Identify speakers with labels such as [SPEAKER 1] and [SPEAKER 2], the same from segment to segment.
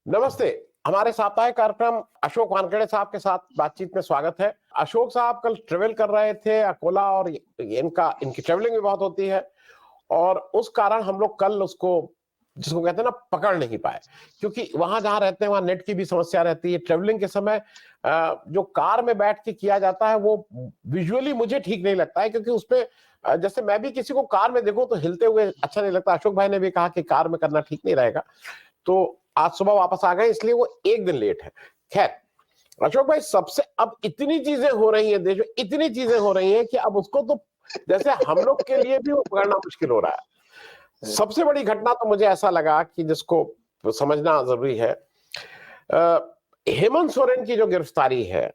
[SPEAKER 1] नमस्ते। हमारे साप्ताहिक कार्यक्रम अशोक वानखेड़े साहब के साथ बातचीत में स्वागत है। अशोक साहब कल ट्रेवल कर रहे थे अकोला और इनकी ट्रेवलिंग भी बहुत होती है और उस कारण हम लोग कल उसको जिसको कहते हैं ना पकड़ नहीं पाए, क्योंकि वहां जहां रहते हैं वहां नेट की भी समस्या रहती है। ट्रेवलिंग के समय जो कार में बैठ के किया जाता है वो विजुअली मुझे ठीक नहीं लगता है, क्योंकि उसपे जैसे मैं भी किसी को कार में देखूं तो हिलते हुए अच्छा नहीं लगता। अशोक भाई ने भी कहा कि कार में करना ठीक नहीं रहेगा, तो आज सुबह वापस आ गए, इसलिए वो एक दिन लेट है। खैर, अशोक भाई, सबसे अब इतनी चीजें हो रही हैं देश में, इतनी चीजें हो रही हैं कि अब उसको तो जैसे हम लोग के लिए भी वो पकड़ना मुश्किल हो रहा है। सबसे बड़ी घटना तो मुझे ऐसा लगा कि जिसको समझना जरूरी है, हेमंत सोरेन की जो गिरफ्तारी है,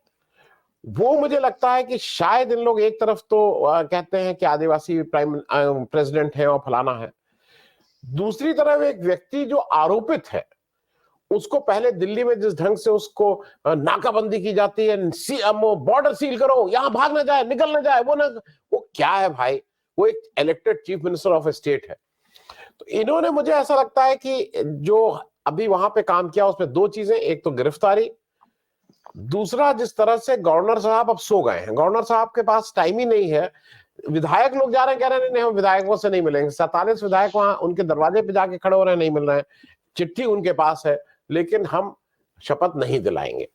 [SPEAKER 1] वो मुझे लगता है कि शायद इन लोग एक तरफ तो कहते हैं कि आदिवासी प्राइम प्रेसिडेंट है और फलाना है, दूसरी तरफ एक व्यक्ति जो आरोपित है उसको पहले दिल्ली में जिस ढंग से उसको नाकाबंदी की जाती है, बॉर्डर सील करो, यहां भाग ना जाए, निकल ना जाए, वो क्या है भाई? वो एक elected chief minister of state है। तो इन्होंने, मुझे ऐसा लगता है कि जो अभी वहां पे काम किया उसमें दो चीजें, एक तो गिरफ्तारी, दूसरा जिस तरह से गवर्नर साहब अब सो गए हैं, गवर्नर साहब के पास टाइम ही नहीं है। विधायक लोग जा रहे हैं, कह रहे हैं नहीं हम विधायकों से नहीं मिलेंगे, 47 विधायक वहां उनके दरवाजे पे जाके खड़े हो रहे हैं, नहीं मिल रहे हैं। चिट्ठी उनके पास है लेकिन हम शपथ नहीं दिलाएंगे।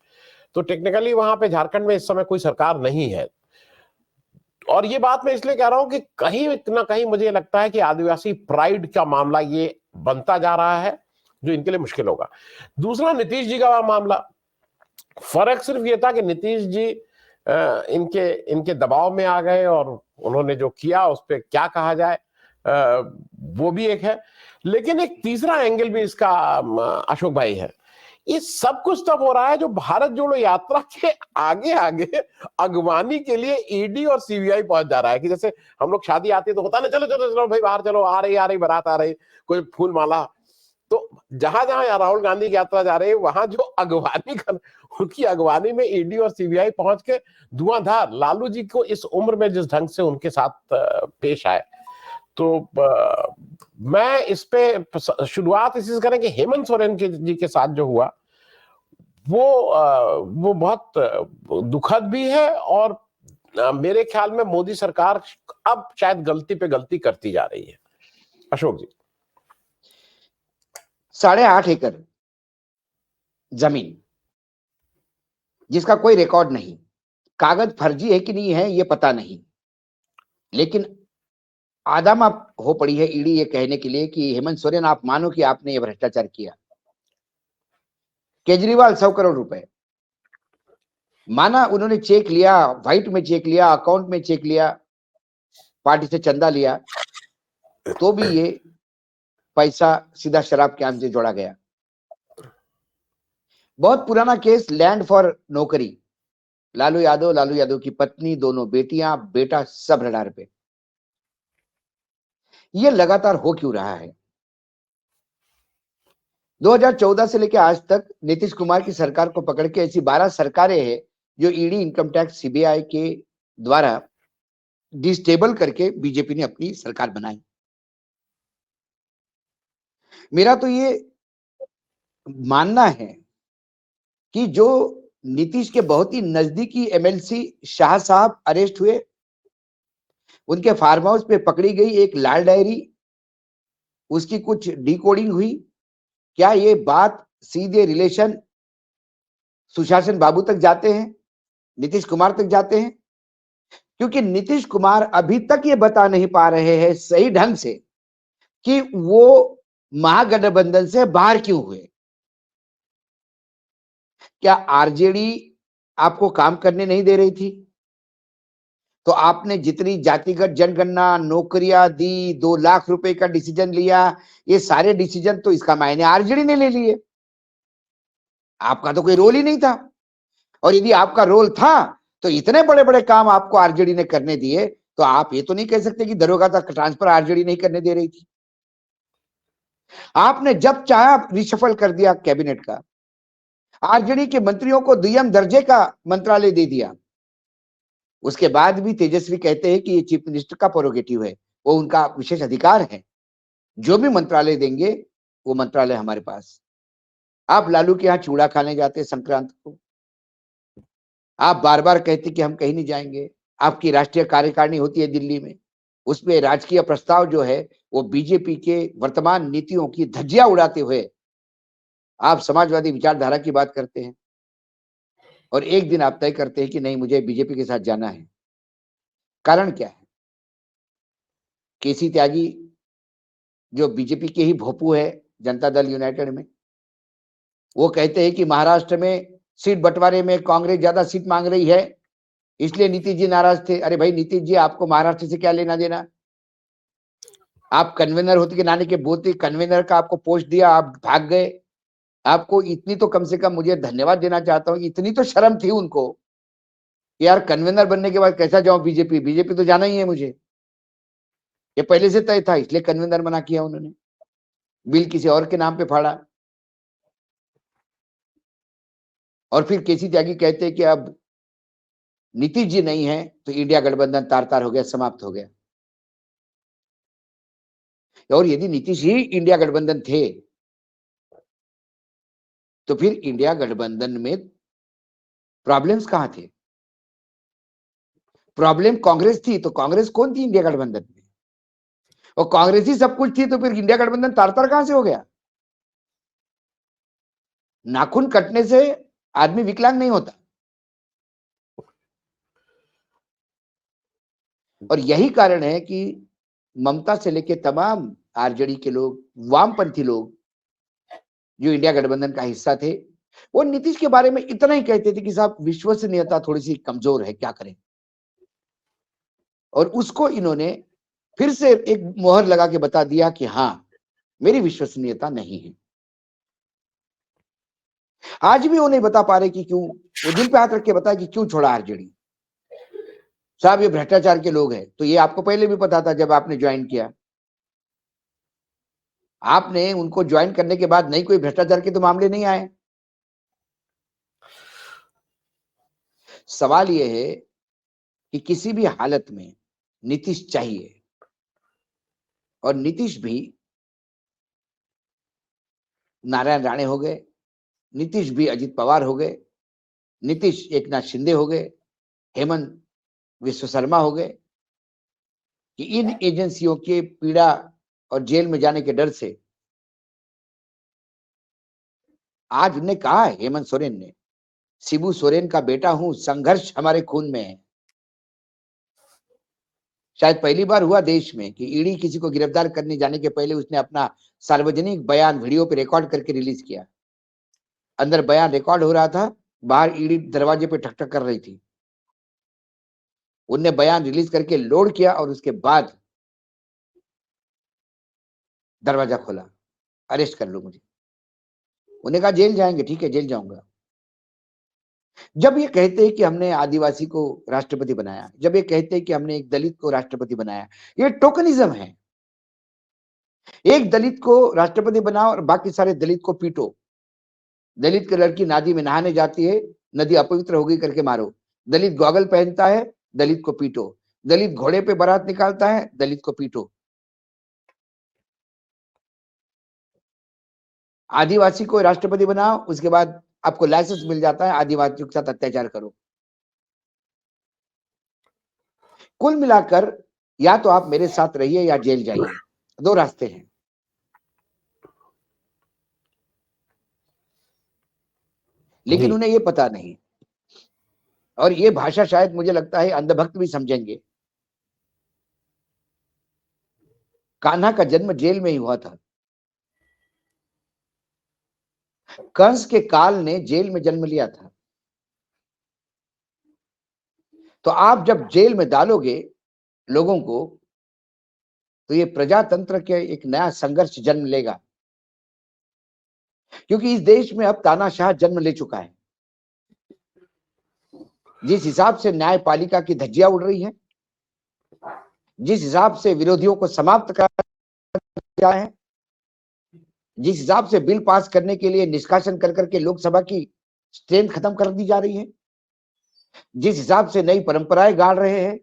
[SPEAKER 1] तो टेक्निकली वहां पे झारखंड में इस समय कोई सरकार नहीं है। और ये बात मैं इसलिए कह रहा हूं कि कहीं ना कहीं मुझे लगता है कि आदिवासी प्राइड का मामला ये बनता जा रहा है, जो इनके लिए मुश्किल होगा। दूसरा, नीतीश जी का मामला। फर्क सिर्फ ये था कि नीतीश जी इनके इनके दबाव में आ गए और उन्होंने जो किया उस पर क्या कहा जाए, वो भी एक है। लेकिन एक तीसरा एंगल भी इसका अशोक भाई है। ये सब कुछ तब हो रहा है जो भारत जोड़ो यात्रा के आगे आगे अगवानी के लिए ईडी और सीबीआई पहुंच जा रहा है। कि जैसे हम लोग शादी आती है तो होता ना, चलो चलो चलो भाई बाहर चलो, आ रही बारात आ रही, कोई फूल माला। तो जहां जहां राहुल गांधी की यात्रा जा रही है वहां जो अगवानी कर, उनकी अगवानी में ईडी और सीबीआई पहुंच के धुआंधार लालू जी को इस उम्र में जिस ढंग से उनके साथ पेश आए, तो मैं इस पे शुरुआत इसी से करें कि हेमंत सोरेन जी के साथ जो हुआ वो बहुत दुखद भी है। और मेरे ख्याल में मोदी सरकार अब शायद गलती पे गलती करती जा रही है। अशोक जी।
[SPEAKER 2] 8.5 एकड़ जमीन जिसका कोई रिकॉर्ड नहीं, कागज फर्जी है कि नहीं है ये पता नहीं, लेकिन आदम आप हो पड़ी है ईडी ये कहने के लिए कि हेमंत सोरेन आप मानो कि आपने ये भ्रष्टाचार किया। केजरीवाल 100 करोड़ रुपए माना, उन्होंने चेक लिया, व्हाइट में चेक लिया, अकाउंट में चेक लिया, पार्टी से चंदा लिया, तो भी ये पैसा सीधा शराब के आम से जोड़ा गया। बहुत पुराना केस, लैंड फॉर नौकरी, लालू यादव की पत्नी, दोनों बेटियां, बेटा, सब रडार पे। ये लगातार हो क्यों रहा है? 2014 से लेकर आज तक नीतीश कुमार की सरकार को पकड़ के ऐसी 12 सरकारें हैं जो ईडी, इनकम टैक्स, सीबीआई के द्वारा डिस्टेबल करके बीजेपी ने अपनी सरकार बनाई। मेरा तो ये मानना है कि जो नीतीश के बहुत ही नजदीकी एमएलसी शाह साहब अरेस्ट हुए, उनके फार्म हाउस पे पकड़ी गई एक लाल डायरी, उसकी कुछ डिकोडिंग हुई। क्या ये बात सीधे रिलेशन सुशासन बाबू तक जाते हैं, नीतीश कुमार तक जाते हैं? क्योंकि नीतीश कुमार अभी तक ये बता नहीं पा रहे हैं सही ढंग से कि वो महागठबंधन से बाहर क्यों हुए। क्या आरजेडी आपको काम करने नहीं दे रही थी? तो आपने जितनी जातिगत जनगणना, नौकरियां दी, 2 लाख रुपए का डिसीजन लिया, ये सारे डिसीजन तो इसका मायने आरजेडी ने ले लिए। आपका तो कोई रोल ही नहीं था। और यदि आपका रोल था तो इतने बड़े बड़े काम आपको आरजेडी ने करने दिए, तो आप ये तो नहीं कह सकते कि दरोगा तक ट्रांसफर आरजेडी नहीं करने दे रही थी। आपने जब चाहा रिशफल कर दिया कैबिनेट का, आरजेडी के मंत्रियों को दुय्यम दर्जे का मंत्रालय दे दिया। उसके बाद भी तेजस्वी कहते हैं कि ये चीफ मिनिस्टर का प्रोगेटिव है, वो उनका विशेष अधिकार है, जो भी मंत्रालय देंगे वो मंत्रालय हमारे पास। आप लालू के यहाँ चूड़ा खाने जाते संक्रांत को, आप बार बार कहते कि हम कहीं नहीं जाएंगे। आपकी राष्ट्रीय कार्यकारिणी होती है दिल्ली में, उसमें राजकीय प्रस्ताव जो है वो बीजेपी के वर्तमान नीतियों की धज्जियां उड़ाते हुए आप समाजवादी विचारधारा की बात करते हैं, और एक दिन आप तय करते हैं कि नहीं, मुझे बीजेपी के साथ जाना है। कारण क्या है? केसी त्यागी जो बीजेपी के ही भोपू है जनता दल यूनाइटेड में, वो कहते हैं कि महाराष्ट्र में सीट बंटवारे में कांग्रेस ज्यादा सीट मांग रही है, इसलिए नीतीश जी नाराज थे। अरे भाई नीतीश जी, आपको महाराष्ट्र से क्या लेना देना? आप कन्वेनर होते के नाने के बोते, कन्वेनर का आपको पोस्ट दिया, आप भाग गए। आपको इतनी तो कम से कम मुझे धन्यवाद देना चाहता हूं, इतनी तो शर्म थी उनको कि यार कन्वेनर बनने के बाद कैसा जाऊं बीजेपी, बीजेपी तो जाना ही है मुझे। ये पहले से तय था, इसलिए कन्वेनर बना किया उन्होंने, बिल किसी और के नाम पे फाड़ा। और फिर केसी त्यागी कहते हैं कि अब नीतीश जी नहीं है तो इंडिया गठबंधन तार तार हो गया, समाप्त हो गया। और यदि नीतीश ही इंडिया गठबंधन थे तो फिर इंडिया गठबंधन में प्रॉब्लम्स कहां थे? प्रॉब्लम कांग्रेस थी, तो कांग्रेस कौन थी इंडिया गठबंधन में? और कांग्रेस ही सब कुछ थी तो फिर इंडिया गठबंधन तार तार कहां से हो गया? नाखून कटने से आदमी विकलांग नहीं होता। और यही कारण है कि ममता से लेके तमाम आरजेडी के लोग, वामपंथी लोग जो इंडिया गठबंधन का हिस्सा थे, वो नीतीश के बारे में इतना ही कहते थे कि साहब विश्वसनीयता थोड़ी सी कमजोर है, क्या करें। और उसको इन्होंने फिर से एक मोहर लगा के बता दिया कि हाँ, मेरी विश्वसनीयता नहीं है। आज भी वो नहीं बता पा रहे कि क्यों, वो दिल पे हाथ रख के बताया कि क्यों छोड़ा आरजेडी। साहब ये भ्रष्टाचार के लोग हैं। तो ये आपको पहले भी पता था जब आपने ज्वाइन किया। आपने उनको ज्वाइन करने के बाद नहीं कोई भ्रष्टाचार के तो मामले नहीं आए। सवाल यह है कि किसी भी हालत में नीतीश चाहिए, और नीतीश भी नारायण राणे हो गए, नीतीश भी अजित पवार हो गए, नीतीश एकनाथ शिंदे हो गए, हेमंत विश्व शर्मा हो गए, कि इन एजेंसियों के पीड़ा और जेल में जाने के डर से आज उन्हें कहा है हेमंत सोरेन ने, शिबू सोरेन का बेटा हूं, संघर्ष हमारे खून में है। शायद पहली बार हुआ देश में कि ईडी किसी को गिरफ्तार करने जाने के पहले उसने अपना सार्वजनिक बयान वीडियो पे रिकॉर्ड करके रिलीज किया। अंदर बयान रिकॉर्ड हो रहा था, बाहर ईडी दरवाजे पे ठक ठक कर रही थी। उनने बयान रिलीज करके लोड किया और उसके बाद दरवाजा खोला, अरेस्ट कर लो मुझे। उन्हें कहा जेल जाएंगे, ठीक है जेल जाऊंगा। जब ये कहते हैं कि हमने आदिवासी को राष्ट्रपति बनाया, जब ये कहते हैं कि हमने एक दलित को राष्ट्रपति बनाया, ये टोकनिज्म है। एक दलित को राष्ट्रपति बनाओ और बाकी सारे दलित को पीटो। दलित की लड़की नदी में नहाने जाती है, नदी अपवित्र हो गई करके मारो। दलित गॉगल पहनता है, दलित को पीटो। दलित घोड़े पे बारात निकालता है, दलित को पीटो। आदिवासी को राष्ट्रपति बनाओ, उसके बाद आपको लाइसेंस मिल जाता है आदिवासियों के साथ अत्याचार करो। कुल मिलाकर या तो आप मेरे साथ रहिए या जेल जाइए, दो रास्ते हैं। लेकिन उन्हें यह पता नहीं, और ये भाषा शायद मुझे लगता है अंधभक्त भी समझेंगे। कान्हा का जन्म जेल में ही हुआ था। कंस के काल ने जेल में जन्म लिया था। तो आप जब जेल में डालोगे लोगों को, तो ये प्रजातंत्र के एक नया संघर्ष जन्म लेगा, क्योंकि इस देश में अब तानाशाह जन्म ले चुका है। जिस हिसाब से न्यायपालिका की धज्जियां उड़ रही है, जिस हिसाब से विरोधियों को समाप्त करा है, जिस हिसाब से बिल पास करने के लिए निष्कासन कर करके लोकसभा की स्ट्रेंथ खत्म कर दी जा रही है, जिस हिसाब से नई परंपराएं गाड़ रहे हैं,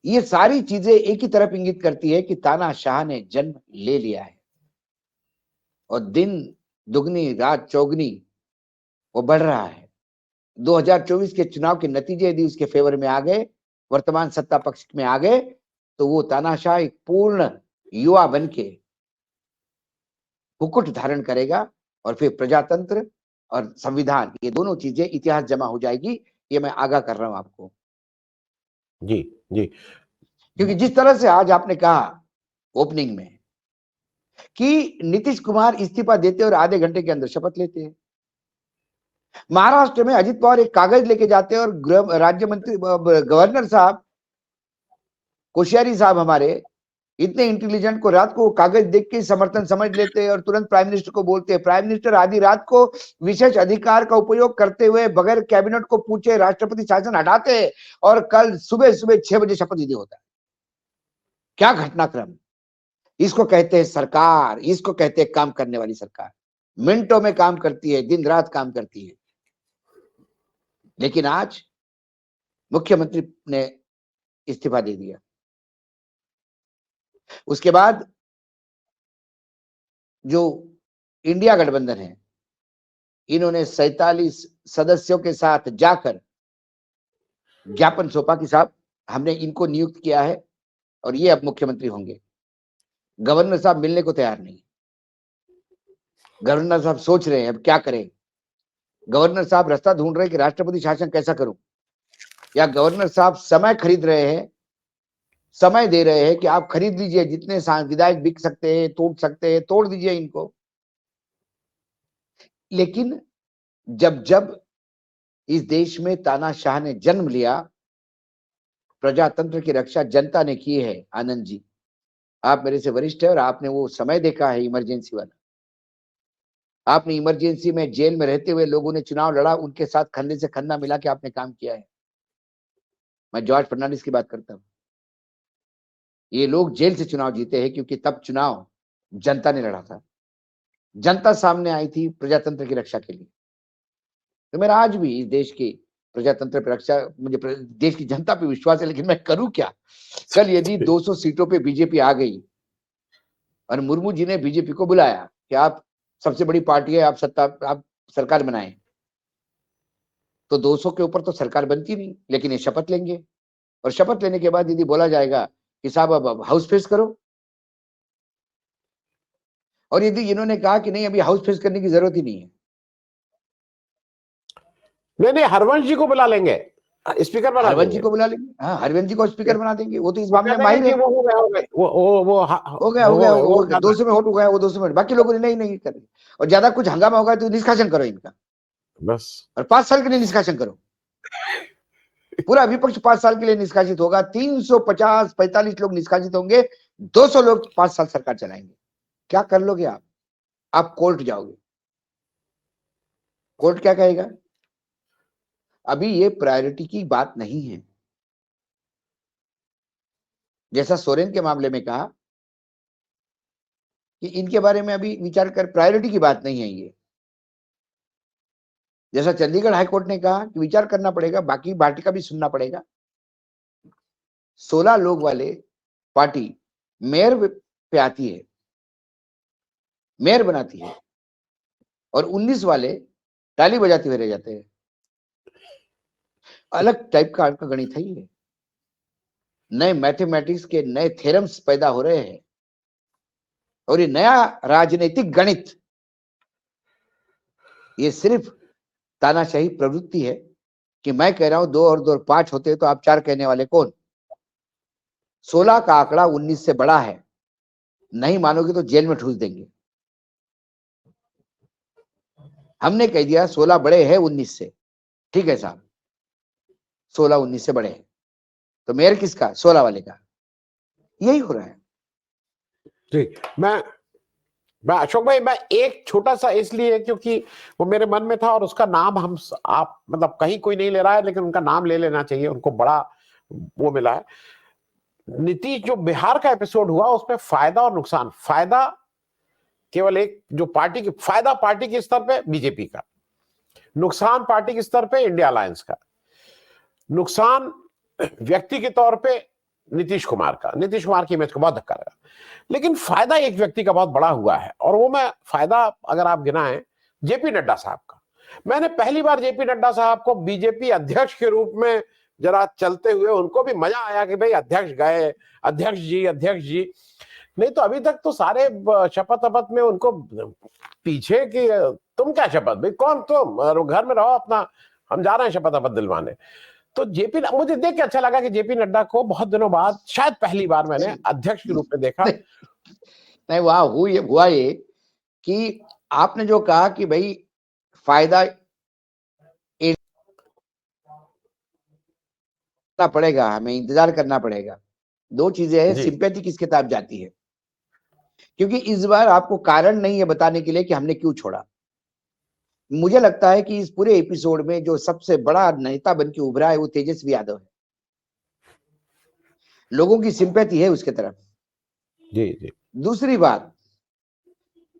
[SPEAKER 2] ये सारी चीजें एक ही तरफ इंगित करती है कि तानाशाह ने जन्म ले लिया है। और दिन दुगनी रात चौगनी वो बढ़ रहा है। 2024 के चुनाव के नतीजे यदि उसके फेवर में आ गए, वर्तमान सत्ता पक्ष में आ गए, तो वो तानाशाह एक पूर्ण युवा बन के मुकुट धारण करेगा और फिर प्रजातंत्र और संविधान, ये दोनों चीजें इतिहास जमा हो जाएगी। ये मैं आगाह कर रहा हूं आपको।
[SPEAKER 1] जी जी।
[SPEAKER 2] क्योंकि जिस तरह से आज आपने कहा ओपनिंग में कि नीतीश कुमार इस्तीफा देते और आधे घंटे के अंदर शपथ लेते हैं, महाराष्ट्र में अजित पवार एक कागज लेके जाते हैं और गृह राज्य मंत्री गवर्नर साहब कोश्यारी साहब हमारे इतने इंटेलिजेंट को रात को कागज देख के समर्थन समझ लेते हैं और तुरंत प्राइम मिनिस्टर को बोलते हैं। प्राइम मिनिस्टर आधी रात को विशेष अधिकार का उपयोग करते हुए बगैर कैबिनेट को पूछे राष्ट्रपति शासन हटाते हैं और कल सुबह सुबह 6 बजे शपथ विधि होता है। क्या घटनाक्रम! इसको कहते हैं सरकार, इसको कहते हैं काम करने वाली सरकार। मिनटों में काम करती है, दिन रात काम करती है। लेकिन आज मुख्यमंत्री ने इस्तीफा दे दिया। उसके बाद जो इंडिया गठबंधन है, इन्होंने 47 सदस्यों के साथ जाकर ज्ञापन सौंपा कि साहब हमने इनको नियुक्त किया है और ये अब मुख्यमंत्री होंगे। गवर्नर साहब मिलने को तैयार नहीं। गवर्नर साहब सोच रहे हैं अब क्या करें। गवर्नर साहब रास्ता ढूंढ रहे हैं कि राष्ट्रपति शासन कैसा करूं, या गवर्नर साहब समय खरीद रहे हैं, समय दे रहे हैं कि आप खरीद लीजिए, जितने विधायक बिक सकते हैं, तोड़ सकते हैं, तोड़ दीजिए इनको। लेकिन जब जब इस देश में तानाशाह ने जन्म लिया, प्रजातंत्र की रक्षा जनता ने की है। आनंद जी, आप मेरे से वरिष्ठ है और आपने वो समय देखा है इमरजेंसी वाला। आपने इमरजेंसी में जेल में रहते हुए लोगों ने चुनाव लड़ा, उनके साथ खन्ने से खन्ना मिला के आपने काम किया है। मैं जॉर्ज फर्नांडिस की बात करता हूं। ये लोग जेल से चुनाव जीते हैं क्योंकि तब चुनाव जनता ने लड़ा था, जनता सामने आई थी प्रजातंत्र की रक्षा के लिए। तो मेरा आज भी इस देश की प्रजातंत्र पर रक्षा, मुझे देश की जनता पे विश्वास है, लेकिन मैं करूं क्या? कल यदि 200 सीटों पे बीजेपी आ गई और मुर्मू जी ने बीजेपी को बुलाया कि आप सबसे बड़ी पार्टी है, आप सरकार बनाएं, तो 200 के ऊपर तो सरकार बनती नहीं। लेकिन ये शपथ लेंगे और शपथ लेने के बाद यदि बोला जाएगा कि साहब अब हाउस फेस करो, और यदि इन्होंने कहा कि नहीं अभी हाउस फेस करने की जरूरत ही नहीं है,
[SPEAKER 1] नहीं, हरवंश जी को बुला लेंगे, स्पीकर बना
[SPEAKER 2] हरवंश
[SPEAKER 1] देंगे।
[SPEAKER 2] जी को बुला लेंगे। हाँ, हरवंश जी को स्पीकर बना देंगे, वो तो इस मामले में माहिर है।
[SPEAKER 1] वो हो गया हो गया
[SPEAKER 2] हो गया 200 में वोट हो गया, वो 200 में। बाकी लोगों ने नहीं करेंगे। और ज्यादा कुछ हंगामा होगा तो निष्कासन करो इनका,
[SPEAKER 1] बस,
[SPEAKER 2] और 5 साल के लिए निष्कासन करो। पूरा विपक्ष 5 साल के लिए निष्कासित होगा। 350-45 लोग निष्कासित होंगे, 200 लोग 5 साल सरकार चलाएंगे। क्या कर लोगे आप कोर्ट जाओगे, कोर्ट क्या कहेगा? अभी ये प्रायोरिटी की बात नहीं है। जैसा सोरेन के मामले में कहा कि इनके बारे में अभी विचार कर, प्रायोरिटी की बात नहीं है ये। जैसा चंडीगढ़ हाईकोर्ट ने कहा कि विचार करना पड़ेगा, बाकी पार्टी का भी सुनना पड़ेगा। 16 लोग वाले पार्टी मेयर पे आती है, मेयर बनाती है, और 19 वाले ताली बजाते हुए रह जाते हैं। अलग टाइप का गणित है ये। नए मैथमेटिक्स के नए थ्योरम्स पैदा हो रहे हैं, और ये नया राजनीतिक गणित, ये सिर्फ तानाशाही प्रवृत्ति है कि मैं कह रहा हूं 2 और 2 5 होते तो आप 4 कहने वाले कौन? 16 का आंकड़ा 19 से बड़ा है, नहीं मानोगे तो जेल में ठूस देंगे। हमने कह दिया 16 बड़े हैं 19 से, ठीक है साहब, 16 19 से बड़े हैं, तो मेयर किसका? 16 वाले का। यही हो रहा है।
[SPEAKER 1] ठीक, मैं अशोक भाई, मैं एक छोटा सा इसलिए क्योंकि वो मेरे मन में था और उसका नाम आप मतलब कहीं कोई नहीं ले रहा है, लेकिन उनका नाम ले लेना चाहिए, उनको बड़ा वो मिला है। नीतीश, जो बिहार का एपिसोड हुआ उसमें फायदा और नुकसान, फायदा केवल एक, जो पार्टी की फायदा पार्टी के स्तर पे बीजेपी का, नुकसान पार्टी के स्तर पे इंडिया अलायंस का, नुकसान व्यक्ति के तौर पे नीतीश कुमार का, नीतीश कुमार की इमेज को बहुत धक्का लगा। लेकिन फायदा एक व्यक्ति का बहुत बड़ा हुआ है, और वो मैं फायदा अगर आप गिनाएं, जेपी नड्डा साहब का। मैंने पहली बार जेपी नड्डा साहब को बीजेपी अध्यक्ष के रूप में जरा चलते हुए, उनको भी मजा आया कि भाई अध्यक्ष गए, अध्यक्ष जी, अध्यक्ष जी। नहीं तो अभी तक तो सारे शपथ अपथ में उनको पीछे की, तुम क्या शपथ भाई, कौन तुम, घर में रहो अपना, हम जा रहे हैं शपथ अपथ दिलवाने। तो जेपी, मुझे देख के अच्छा लगा कि जेपी नड्डा को बहुत दिनों बाद, शायद पहली बार मैंने अध्यक्ष के रूप में देखा।
[SPEAKER 2] नहीं, वहां हुआ ये कि आपने जो कहा कि भाई फायदा पड़ेगा, हमें इंतजार करना पड़ेगा। दो चीजें हैं, सिंपैथी किसके तरफ जाती है, क्योंकि इस बार आपको कारण नहीं है बताने के लिए कि हमने क्यों छोड़ा। मुझे लगता है कि इस पूरे एपिसोड में जो सबसे बड़ा नेता बन के उभरा है वो तेजस्वी यादव है। लोगों की सिंपैथी है उसके तरफ।
[SPEAKER 1] जी जी।
[SPEAKER 2] दूसरी बात,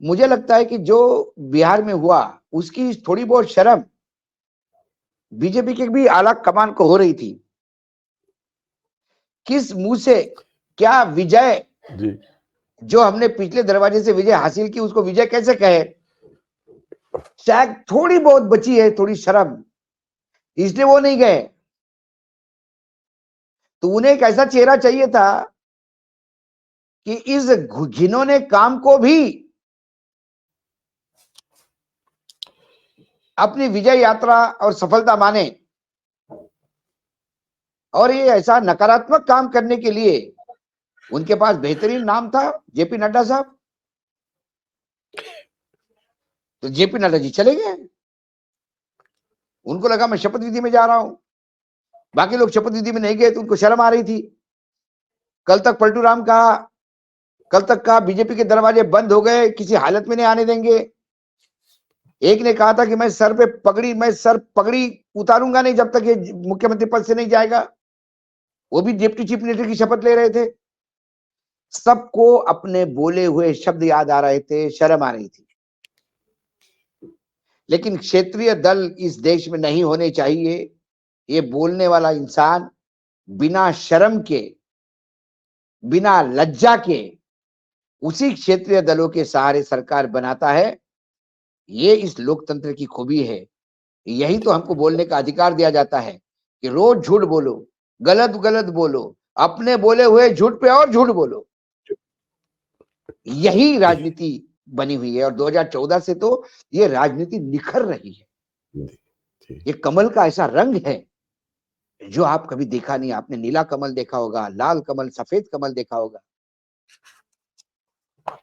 [SPEAKER 2] मुझे लगता है कि जो बिहार में हुआ उसकी थोड़ी बहुत शर्म बीजेपी के भी आला कमान को हो रही थी। किस मुंह से क्या विजय,
[SPEAKER 1] जी।
[SPEAKER 2] जो हमने पिछले दरवाजे से विजय हासिल की उसको विजय कैसे कहे, शायद थोड़ी बहुत बची है, थोड़ी शर्म, इसलिए वो नहीं गए। तो उन्हें एक ऐसा चेहरा चाहिए था कि इस घिनौने काम को भी अपनी विजय यात्रा और सफलता माने। और ये ऐसा नकारात्मक काम करने के लिए उनके पास बेहतरीन नाम था, जेपी नड्डा साहब। तो जेपी नड्डा जी चले गए, उनको लगा मैं शपथ विधि में जा रहा हूं। बाकी लोग शपथ विधि में नहीं गए तो उनको शर्म आ रही थी। कल तक पलटू राम कहा, कल तक कहा बीजेपी के दरवाजे बंद हो गए, किसी हालत में नहीं आने देंगे। एक ने कहा था कि मैं सर पगड़ी उतारूंगा नहीं जब तक ये मुख्यमंत्री पद से नहीं जाएगा। वो भी डिप्टी चीफ मिनिस्टर की शपथ ले रहे थे। सबको अपने बोले हुए शब्द याद आ रहे थे, शर्म आ रही थी। लेकिन क्षेत्रीय दल इस देश में नहीं होने चाहिए। ये बोलने वाला इंसान बिना शर्म के, बिना लज्जा के उसी क्षेत्रीय दलों के सहारे सरकार बनाता है। ये इस लोकतंत्र की खूबी है। यही तो हमको बोलने का अधिकार दिया जाता है कि रोज झूठ बोलो, गलत गलत बोलो, अपने बोले हुए झूठ पे और झूठ बोलो। यही राजनीति बनी हुई है और 2014 से तो ये राजनीति निखर रही है। ये कमल का ऐसा रंग है जो आप कभी देखा नहीं। आपने नीला कमल देखा होगा, लाल कमल, सफेद कमल देखा होगा।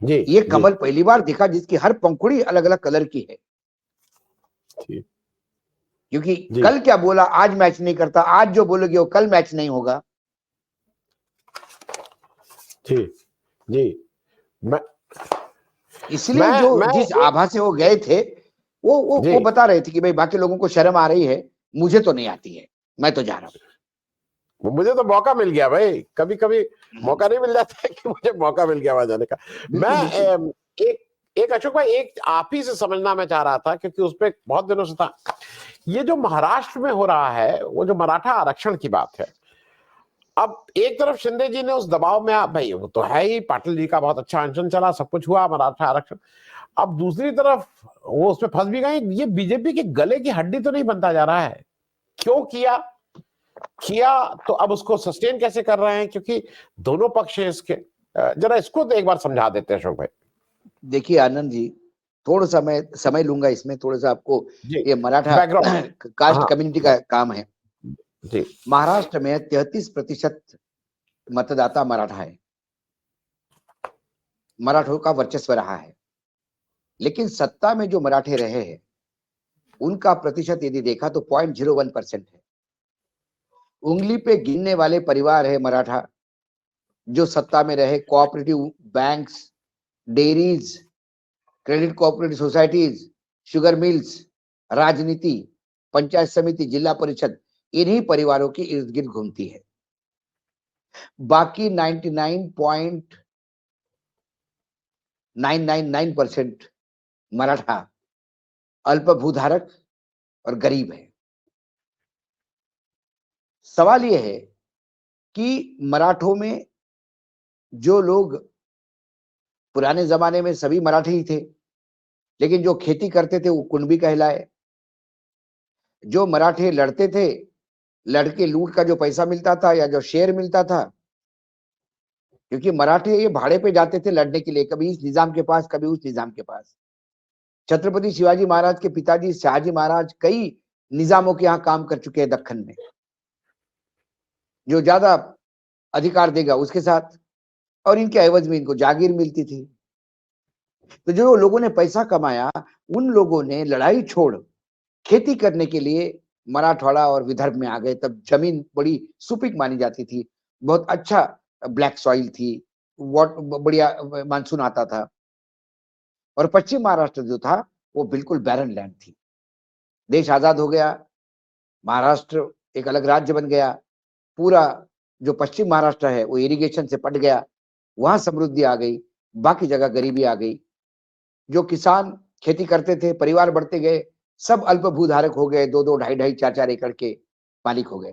[SPEAKER 1] जी,
[SPEAKER 2] ये कमल पहली बार देखा जिसकी हर पंखुड़ी अलग अलग कलर की है। क्योंकि कल क्या बोला आज मैच नहीं करता, आज जो बोलोगे वो कल मैच नहीं होगा। जी जी। इसलिए जिस आभा से वो गए थे वो बता रहे थे कि भाई बाकी लोगों को शर्म आ रही है, मुझे तो नहीं आती है, मैं तो जा रहा हूं।
[SPEAKER 1] मुझे तो मौका मिल गया भाई, कभी कभी मौका नहीं मिल जाता है कि मुझे मौका मिल गया वहां जाने का। मैं एक अशोक भाई, एक आप ही से समझना मैं चाह रहा था क्योंकि उस पर बहुत दिनों से था। ये जो महाराष्ट्र में हो रहा है, वो जो मराठा आरक्षण की बात है, अब एक तरफ शिंदे जी ने उस दबाव में, भाई वो तो है ही, पाटिल जी का बहुत अच्छा अनशन चला, सब कुछ हुआ, मराठा आरक्षण। अब दूसरी तरफ वो उसमें फंस भी गए। ये बीजेपी के गले की हड्डी तो नहीं बनता जा रहा है? क्यों किया तो अब उसको सस्टेन कैसे कर रहे हैं? क्योंकि दोनों पक्ष हैं इसके। जरा इसको तो एक बार समझा देते हैं अशोक भाई।
[SPEAKER 2] देखिए आनंद जी, थोड़ा समय लूंगा इसमें, थोड़ा सा आपको ये मराठा कास्ट कम्युनिटी का काम है जी। महाराष्ट्र में 33% मतदाता मराठा है, मराठों का वर्चस्व रहा है। लेकिन सत्ता में जो मराठे रहे हैं उनका प्रतिशत यदि देखा तो 0.01% है। उंगली पे गिनने वाले परिवार है मराठा जो सत्ता में रहे। Cooperative banks, dairies, credit cooperative societies, sugar mills, राजनीति, पंचायत समिति, जिला परिषद, इन्हीं परिवारों के इर्द गिर्द घूमती है। बाकी 99.999% मराठा अल्पभूधारक और गरीब है। सवाल यह है कि मराठों में जो लोग पुराने जमाने में सभी मराठी ही थे, लेकिन जो खेती करते थे वो कुणबी कहलाए। जो मराठे लड़ते थे, लड़के लूट का जो पैसा मिलता था या जो शेयर मिलता था, क्योंकि मराठे ये भाड़े पे जाते थे लड़ने के लिए, कभी इस निजाम के पास, कभी उस निजाम के पास। छत्रपति शिवाजी महाराज के पिताजी शहाजी महाराज कई निजामों के यहाँ काम कर चुके हैं दक्कन में, जो ज्यादा अधिकार देगा उसके साथ, और इनके एवज में इनको जागीर मिलती थी। तो जो लोगों ने पैसा कमाया, उन लोगों ने लड़ाई छोड़ खेती करने के लिए मराठवाड़ा और विदर्भ में आ गए। तब जमीन बड़ी सुपीक मानी जाती थी, बहुत अच्छा ब्लैक सॉइल थी, बढ़िया मानसून आता था। और पश्चिम महाराष्ट्र जो था वो बिल्कुल बैरन लैंड थी। देश आजाद हो गया, महाराष्ट्र एक अलग राज्य बन गया, पूरा जो पश्चिम महाराष्ट्र है वो इरिगेशन से पट गया, वहां समृद्धि आ गई, बाकी जगह गरीबी आ गई। जो किसान खेती करते थे, परिवार बढ़ते गए, सब अल्प भूधारक हो गए, 2-2, 2.5-2.5, 4-4 एकड़ के मालिक हो गए।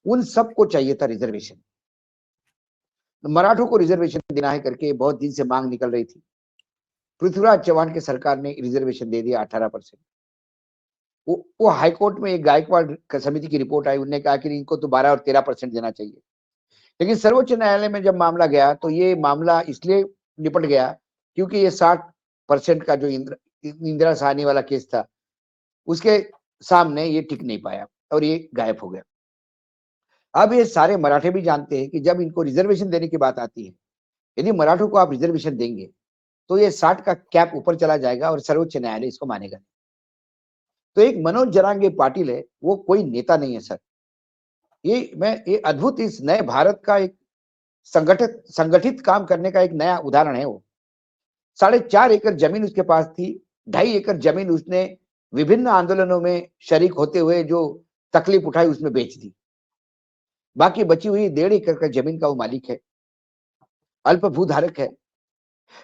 [SPEAKER 2] उन सबको चाहिए था रिजर्वेशन। मराठों को रिजर्वेशन देना है करके बहुत दिन से मांग निकल रही थी। पृथ्वीराज चौहान की सरकार ने रिजर्वेशन दे दिया 18%। वो हाईकोर्ट में एक गायकवाड़ समिति की रिपोर्ट आई, उन्होंने कहा कि इनको तो 12 और 13% देना चाहिए। लेकिन सर्वोच्च न्यायालय में जब मामला गया तो ये मामला इसलिए निपट गया क्योंकि ये 60% का जो इंदिरा साहनी वाला केस था, उसके सामने ये टिक नहीं पाया और ये गायब हो गया। अब ये सारे मराठे भी जानते हैं कि जब इनको रिजर्वेशन देने की बात आती है, यदि मराठों को आप रिजर्वेशन देंगे तो ये 60 का कैप ऊपर चला जाएगा और सर्वोच्च न्यायालय इसको मानेगा। तो एक मनोज जरांगे पाटिल है, वो कोई नेता नहीं है सर। ये अद्भुत इस नए भारत का एक संगठित काम करने का एक नया उदाहरण है। वो 4.5 एकड़ जमीन उसके पास थी, 2.5 एकड़ जमीन उसने विभिन्न आंदोलनों में शरीक होते हुए जो तकलीफ उठाई उसमें बेच दी। बाकी बची हुई 1.5 एकड़ का जमीन का वो मालिक है, अल्प भूधारक है।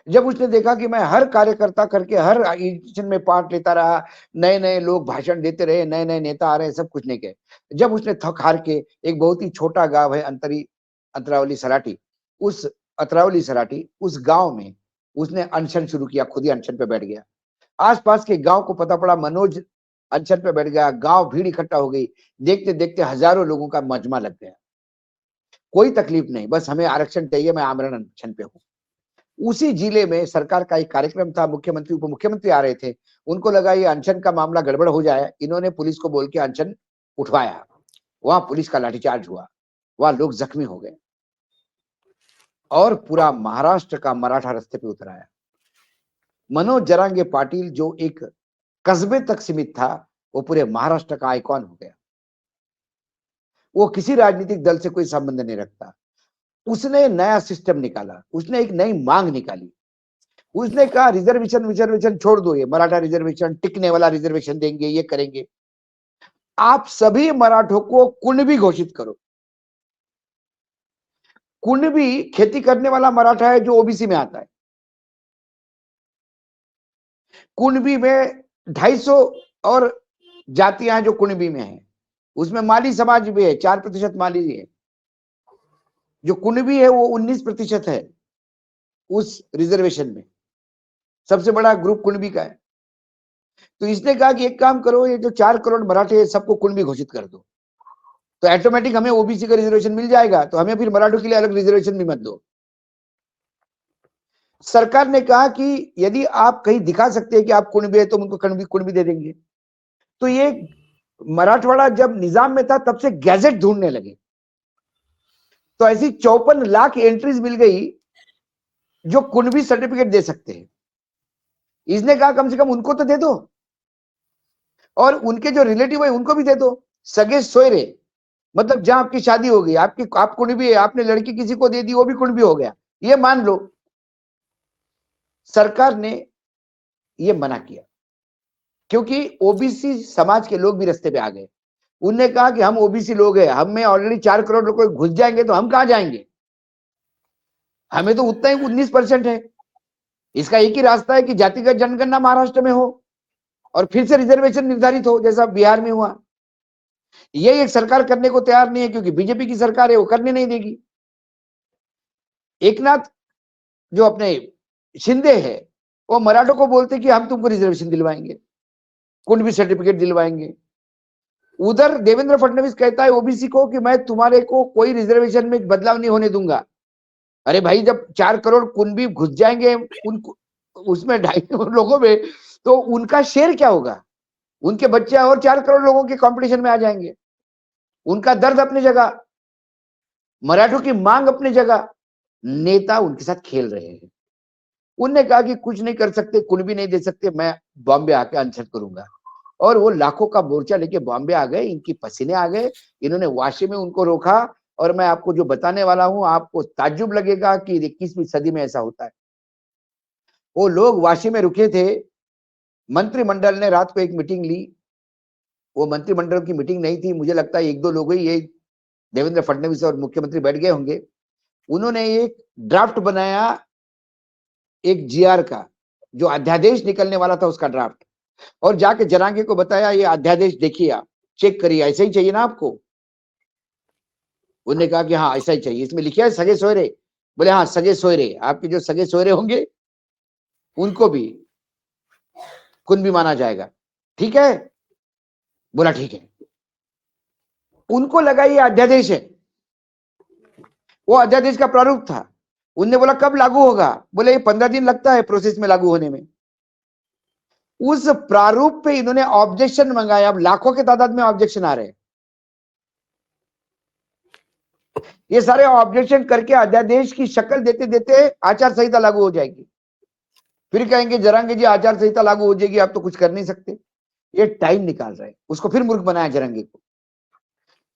[SPEAKER 2] जब उसने देखा कि मैं हर कार्यकर्ता करके हर एडिशन में पार्ट लेता रहा, नए नए लोग भाषण देते रहे, नए नए नेता आ रहे हैं, सब कुछ नहीं कहे। जब उसने थक हार के, एक बहुत ही छोटा गांव है अंतरावली सराटी, उस अतरावली सराटी उस गांव में उसने अनशन शुरू किया, खुद ही अनशन पे बैठ गया। आसपास के गांव को पता पड़ा मनोज अनशन पे बैठ गया, गांव भीड़ इकट्ठा हो गई, देखते देखते हजारों लोगों का मजमा लग गया। कोई तकलीफ नहीं, बस हमें आरक्षण चाहिए, मैं आमरण अनशन पे हूँ। उसी जिले में सरकार का एक कार्यक्रम था, मुख्यमंत्री उप मुख्यमंत्री आ रहे थे, उनको लगा ये अनशन का मामला गड़बड़ हो जाए, इन्होंने पुलिस को बोल के अनशन उठवाया। वहां पुलिस का लाठीचार्ज हुआ, वहां लोग जख्मी हो गए और पूरा महाराष्ट्र का मराठा रास्ते पे उतर आया। मनोज जरांगे पाटिल जो एक कस्बे तक सीमित था, वो पूरे महाराष्ट्र का आइकॉन हो गया। वो किसी राजनीतिक दल से कोई संबंध नहीं रखता। उसने नया सिस्टम निकाला, उसने एक नई मांग निकाली। उसने कहा रिजर्वेशन छोड़ दो, ये मराठा रिजर्वेशन, टिकने वाला रिजर्वेशन देंगे, ये करेंगे। आप सभी मराठों को कुणबी घोषित करो। कुणबी खेती करने वाला मराठा है जो ओबीसी में आता है। कुणबी में 250 और जातियां जो कुणबी में है, उसमें माली समाज भी है, 4% माली है। जो कुणबी है वो 19% है उस रिजर्वेशन में, सबसे बड़ा ग्रुप कुणबी का है। तो इसने कहा कि एक काम करो, ये जो 4 करोड़ मराठे सबको कुणबी घोषित कर दो, तो ऑटोमेटिक हमें ओबीसी का रिजर्वेशन मिल जाएगा, तो हमें फिर मराठों के लिए अलग रिजर्वेशन भी मत दो। सरकार ने कहा कि यदि आप कहीं दिखा सकते हैं कि आप कुणबी है तो उनको कुणबी दे देंगे। तो ये मराठवाड़ा जब निजाम में था तब से गैजेट ढूंढने लगे, तो ऐसी 54 लाख एंट्रीज मिल गई जो कुणबी सर्टिफिकेट दे सकते हैं। इसने कहा कम से कम उनको तो दे दो, और उनके जो रिलेटिव है उनको भी दे दो। सगे सोयरे, मतलब जहां आपकी शादी हो गई, आप कुणबी है, आपने लड़की किसी को दे दी, वो भी कुणबी हो गया, ये मान लो। सरकार ने ये मना किया क्योंकि ओबीसी समाज के लोग भी रास्ते पे आ गए। उनने कहा कि हम ओबीसी लोग हैं, हम में ऑलरेडी 4 करोड़ लोग घुस जाएंगे तो हम कहां जाएंगे, हमें तो उतना ही 19% है। इसका एक ही रास्ता है कि जातिगत जनगणना महाराष्ट्र में हो और फिर से रिजर्वेशन निर्धारित हो, जैसा बिहार में हुआ। ये एक सरकार करने को तैयार नहीं है क्योंकि बीजेपी की सरकार है, वो करने नहीं देगी। एकनाथ जो अपने शिंदे है, वो मराठों को बोलते कि हम तुमको रिजर्वेशन दिलवाएंगे, कुणबी सर्टिफिकेट दिलवाएंगे। उधर देवेंद्र फडणवीस कहता है ओबीसी को कि मैं तुम्हारे को कोई रिजर्वेशन में बदलाव नहीं होने दूंगा। अरे भाई, जब 4 करोड़ कुणबी घुस जाएंगे उनको उसमें 2.5 लोगों में, तो उनका शेयर क्या होगा? उनके बच्चे और 4 करोड़ लोगों के कंपटीशन में आ जाएंगे। उनका दर्द अपनी जगह, मराठों की मांग अपनी जगह, नेता उनके साथ खेल रहे हैं। उनने कहा कि कुछ नहीं कर सकते, कुणबी नहीं दे सकते, मैं बॉम्बे आके अनशन करूंगा। और वो लाखों का मोर्चा लेके बॉम्बे आ गए, इनकी पसीने आ गए, इन्होंने वाशी में उनको रोका। और मैं आपको जो बताने वाला हूं, आपको ताज्जुब लगेगा कि 21वीं सदी में ऐसा होता है। वो लोग वाशी में रुके थे, मंत्रिमंडल ने रात को एक मीटिंग ली। वो मंत्रिमंडल की मीटिंग नहीं थी, मुझे लगता है 1-2 लोग ही, ये देवेंद्र फडणवीस और मुख्यमंत्री बैठ गए होंगे। उन्होंने एक ड्राफ्ट बनाया, एक जीआर का, जो अध्यादेश निकलने वाला था उसका ड्राफ्ट, और जाके जरांगे को बताया ये अध्यादेश देखिए, आप चेक करिए, ऐसा ही चाहिए ना आपको? उन्होंने कहा कि हाँ ऐसा ही चाहिए, इसमें लिखा है सगे सोयरे। बोले हाँ सगे सोयरे, आपके जो सगे सोयरे होंगे उनको भी कुणबी माना जाएगा, ठीक है? बोला ठीक है। उनको लगा ये अध्यादेश है, वो अध्यादेश का प्रारूप था। उनने बोला कब लागू होगा? बोले ये 15 दिन लगता है प्रोसेस में लागू होने में। उस प्रारूप पे इन्होंने ऑब्जेक्शन मंगाया, अब लाखों के तादाद में ऑब्जेक्शन आ रहे हैं। ये सारे ऑब्जेक्शन करके अध्यादेश की शक्ल देते देते आचार संहिता लागू हो जाएगी। फिर कहेंगे जरांगे जी आचार संहिता लागू हो जाएगी, आप तो कुछ कर नहीं सकते। ये टाइम निकाल रहे हैं, उसको फिर मूर्ख बनाया जरांगे को।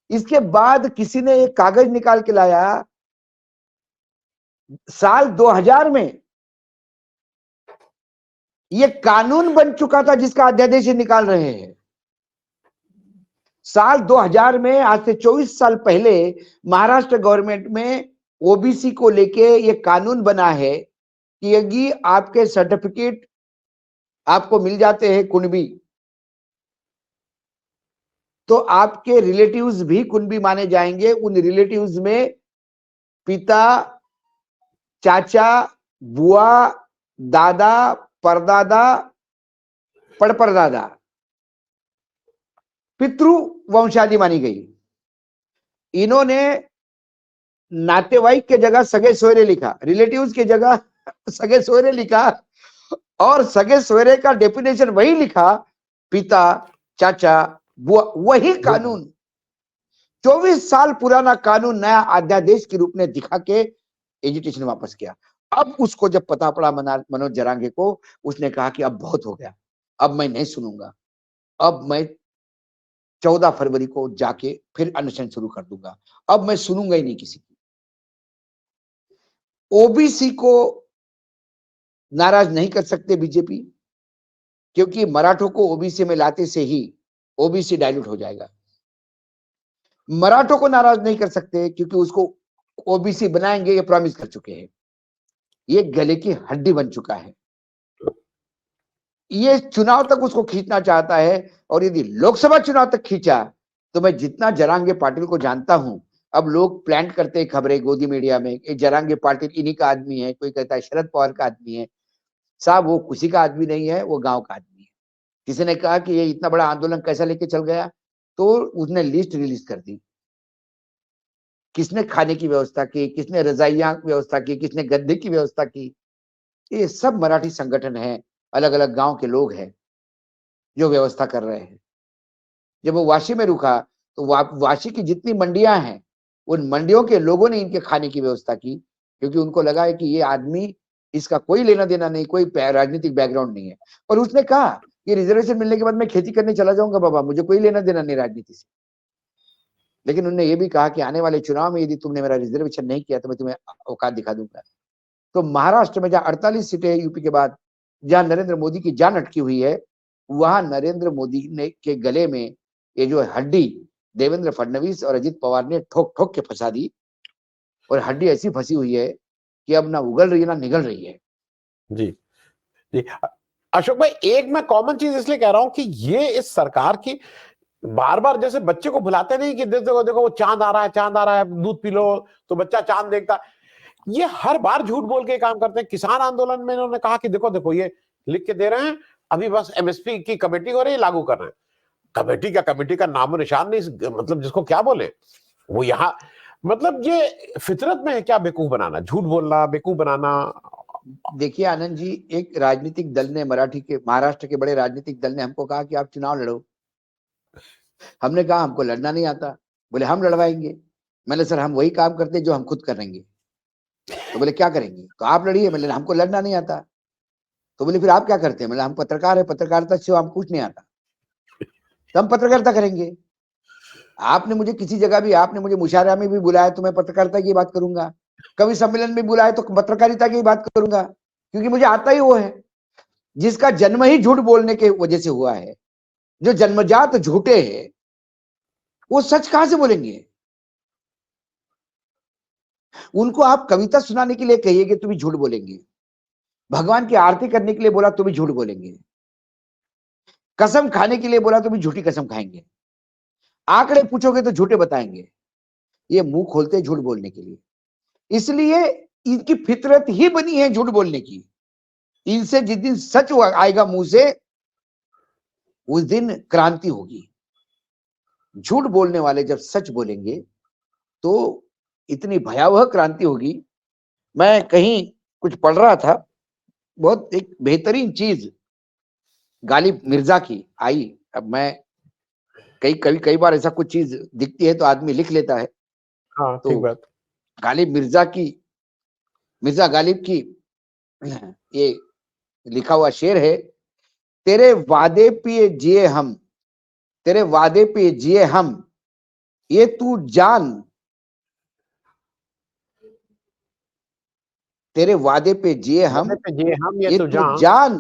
[SPEAKER 2] इसके बाद किसी ने एक कागज निकाल के लाया, साल 2000 में ये कानून बन चुका था जिसका अध्यादेश निकाल रहे हैं। साल 2000 में, आज से 24 साल पहले, महाराष्ट्र गवर्नमेंट में ओबीसी को लेके ये कानून बना है कि यदि आपके सर्टिफिकेट आपको मिल जाते हैं कुणबी, तो आपके रिलेटिव्स भी कुणबी माने जाएंगे। उन रिलेटिव्स में पिता, चाचा, बुआ, दादा, परदादा, पड़पड़दादा, पितृ वंशादि मानी गई। इन्होंने नातेवाईक के जगह सगे सोयरे लिखा, रिलेटिव्स के जगह सगे सोयरे लिखा, और सगे सोयरे का डेफिनेशन वही लिखा, पिता, चाचा, बुआ। वही कानून 24 साल पुराना कानून नया अध्यादेश के रूप में दिखा के एजुटेशन वापस किया। अब उसको जब पता पड़ा मनोज जरांगे को, उसने कहा कि अब बहुत हो गया, अब मैं नहीं सुनूंगा, अब मैं 14 फरवरी को जाके फिर अनशन शुरू कर दूंगा, अब मैं सुनूंगा ही नहीं किसी की। ओबीसी को नाराज नहीं कर सकते बीजेपी, क्योंकि मराठों को ओबीसी में लाते से ही ओबीसी डाइल्यूट हो जाएगा। मराठों को नाराज नहीं कर सकते क्योंकि उसको ओबीसी बनाएंगे, ये प्रॉमिस कर चुके हैं, ये गले की हड्डी बन चुका है। ये चुनाव तक उसको खींचना चाहता है, और यदि लोकसभा चुनाव तक खींचा तो मैं जितना जरांगे पाटिल को जानता हूं, अब लोग प्लान करते हैं खबरें गोदी मीडिया में कि जरांगे पाटिल इन्हीं का आदमी है, कोई कहता है शरद पवार का आदमी है। साहब वो किसी का आदमी नहीं है, वो गांव का आदमी है। किसी ने कहा कि ये इतना बड़ा आंदोलन कैसा लेके चल गया, तो उसने लिस्ट रिलीज कर दी, किसने खाने की व्यवस्था की, किसने रजाइयां व्यवस्था की, किसने गद्दे की व्यवस्था की। ये सब मराठी संगठन है, अलग अलग गांव के लोग हैं जो व्यवस्था कर रहे हैं। जब वो वाशी में रुका तो वाशी की जितनी मंडियां हैं, उन मंडियों के लोगों ने इनके खाने की व्यवस्था की, क्योंकि उनको लगा है कि ये आदमी, इसका कोई लेना देना नहीं, कोई राजनीतिक बैकग्राउंड नहीं है। और उसने कहा कि रिजर्वेशन मिलने के बाद मैं खेती करने चला जाऊंगा बाबा, मुझे कोई लेना देना नहीं राजनीति से। लेकिन उन्होंने ये भी कहा कि आने वाले चुनाव में यदि तुमने मेरा रिजर्वेशन नहीं किया तो मैं तुम्हें औकात दिखा दूंगा। तो महाराष्ट्र में जहां 48 सीटें यूपी के बाद, जहां नरेंद्र मोदी की जान अटकी हुई है, वहां नरेंद्र मोदी ने के गले में ये जो हड्डी देवेंद्र फडणवीस और अजित पवार ने ठोक ठोक के फंसा दी, और हड्डी ऐसी फंसी हुई है कि अब ना उगल रही है ना निगल रही है।
[SPEAKER 1] जी जी अशोक भाई, एक मैं कॉमन चीज इसलिए कह रहा हूं कि ये इस सरकार की बार बार, जैसे बच्चे को भुलाते नहीं कि देखो देखो वो चांद आ रहा है, चांद आ रहा है, दूध पी लो तो बच्चा चांद देखता। ये हर बार झूठ बोल के काम करते हैं। किसान आंदोलन में इन्होंने कहा कि देखो देखो ये लिख के दे रहे हैं, अभी बस एमएसपी की कमेटी हो रही है, लागू कर रहे हैं। कमेटी का नामो निशान नहीं, मतलब जिसको क्या बोले वो यहाँ, मतलब ये फितरत में है क्या बेवकूफ बनाना, झूठ बोलना, बेवकूफ बनाना।
[SPEAKER 2] देखिए आनंद जी, एक राजनीतिक दल ने महाराष्ट्र के बड़े राजनीतिक दल ने हमको कहा कि आप चुनाव लड़ो। हमने कहा हमको लड़ना नहीं आता। बोले हम लड़वाएंगे। मैंने सर हम वही काम करते जो हम खुद करेंगे। तो बोले क्या करेंगे? तो आप लड़िए। मैंने हमको लड़ना नहीं आता। तो बोले फिर आप क्या करते हैं? मैंने हम पत्रकार है, पत्रकारिता से हमको कुछ नहीं आता, तो हम पत्रकारिता करेंगे। आपने मुझे किसी जगह भी, आपने मुझे मुशायरा में भी बुलाया तो मैं पत्रकारिता की बात करूंगा, कवि सम्मेलन में बुलाया तो पत्रकारिता की बात करूंगा, क्योंकि मुझे आता ही वो है जिसका जन्म ही झूठ बोलने के वजह से हुआ है। जो जन्मजात झूठे हैं वो सच कहां से बोलेंगे? उनको आप कविता सुनाने के लिए कहिए कि तुम झूठ बोलेंगे, भगवान की आरती करने के लिए बोला तो भी झूठ बोलेंगे, कसम खाने के लिए बोला तो भी झूठी कसम खाएंगे, आंकड़े पूछोगे तो झूठे बताएंगे। ये मुंह खोलते हैं झूठ बोलने के लिए। इसलिए इनकी फितरत ही बनी है झूठ बोलने की। इनसे जिस दिन सच आएगा मुंह से उस दिन क्रांति होगी। झूठ बोलने वाले जब सच बोलेंगे तो इतनी भयावह क्रांति होगी। मैं कहीं कुछ पढ़ रहा था, बहुत एक बेहतरीन चीज गालिब मिर्जा की आई। अब मैं कई बार ऐसा कुछ चीज दिखती है तो आदमी लिख लेता है।
[SPEAKER 1] हाँ
[SPEAKER 2] तो
[SPEAKER 1] ठीक बात।
[SPEAKER 2] गालिब मिर्जा गालिब की ये लिखा हुआ शेर है, तेरे वादे पे जिए हम, तेरे वादे पे जिए हम, ये तू जान, तेरे वादे पे जिए हम,
[SPEAKER 1] जी हम
[SPEAKER 2] ये
[SPEAKER 1] तो
[SPEAKER 2] तू जान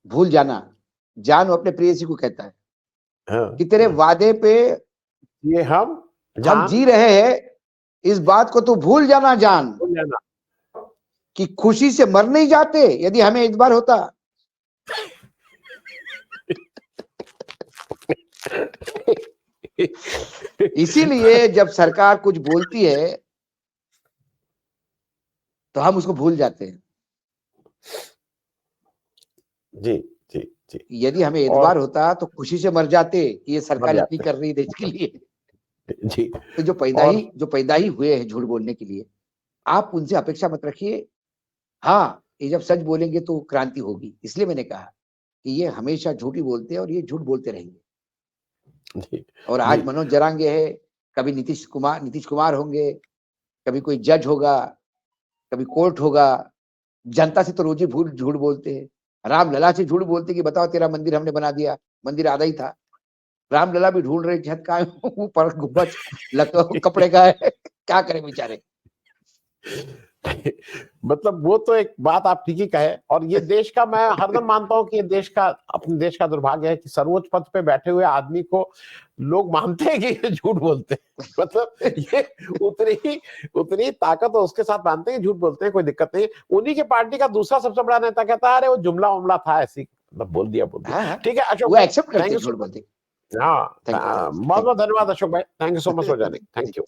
[SPEAKER 2] भूल जाना। जान वो अपने प्रेयसी को कहता है
[SPEAKER 1] हाँ,
[SPEAKER 2] कि तेरे वादे पे
[SPEAKER 1] ये
[SPEAKER 2] हम
[SPEAKER 1] जान
[SPEAKER 2] जी रहे हैं, इस बात को तो भूल जाना जान,
[SPEAKER 1] भूल जाना।
[SPEAKER 2] कि खुशी से मर नहीं जाते यदि हमें इतबार होता। इसीलिए जब सरकार कुछ बोलती है तो हम उसको भूल जाते हैं।
[SPEAKER 1] जी जी जी।
[SPEAKER 2] यदि हमें इतबार होता तो खुशी से मर जाते कि ये सरकार इतनी कर रही है देश के लिए।
[SPEAKER 1] जी।
[SPEAKER 2] तो जो पैदा ही हुए हैं झूठ बोलने के लिए, आप उनसे अपेक्षा मत रखिए। हाँ, ये जब सच बोलेंगे तो क्रांति होगी। इसलिए मैंने कहा कि ये हमेशा झूठ ही बोलते हैं और ये झूठ बोलते रहेंगे।
[SPEAKER 1] जी
[SPEAKER 2] और आज मनोज जरांगे है, कभी नीतीश कुमार होंगे, कभी कोई जज होगा, कभी कोर्ट होगा। जनता से तो रोज ही झूठ बोलते हैं। रामलला से झूठ बोलते कि बताओ तेरा मंदिर हमने बना दिया, मंदिर आधा ही था। रामलला भी ढूंढ रहे छत का ऊपर गुब्बज कपड़े का है, क्या करें बेचारे।
[SPEAKER 1] मतलब वो तो एक बात आप ठीक ही कहे। और ये देश का, मैं हरदम मानता हूं कि ये देश का, अपने देश का दुर्भाग्य है कि सर्वोच्च पद पे बैठे हुए आदमी को लोग मानते हैं कि ये झूठ बोलते हैं। मतलब ये उतनी ताकत है उसके साथ, मानते हैं झूठ बोलते हैं, कोई दिक्कत नहीं। उन्हीं के पार्टी का दूसरा सबसे बड़ा नेता कहता है अरे वो जुमला उमला था, ऐसी मतलब बोल दिया। ठीक है अशोक
[SPEAKER 2] वो
[SPEAKER 1] भाई,
[SPEAKER 2] एक्सेप्ट
[SPEAKER 1] थैंक
[SPEAKER 2] करते
[SPEAKER 1] यू
[SPEAKER 2] झूठ
[SPEAKER 1] सो मच।
[SPEAKER 2] बोलते।
[SPEAKER 1] हाँ बहुत बहुत धन्यवाद अशोक भाई, thank you so much for joining, thank you.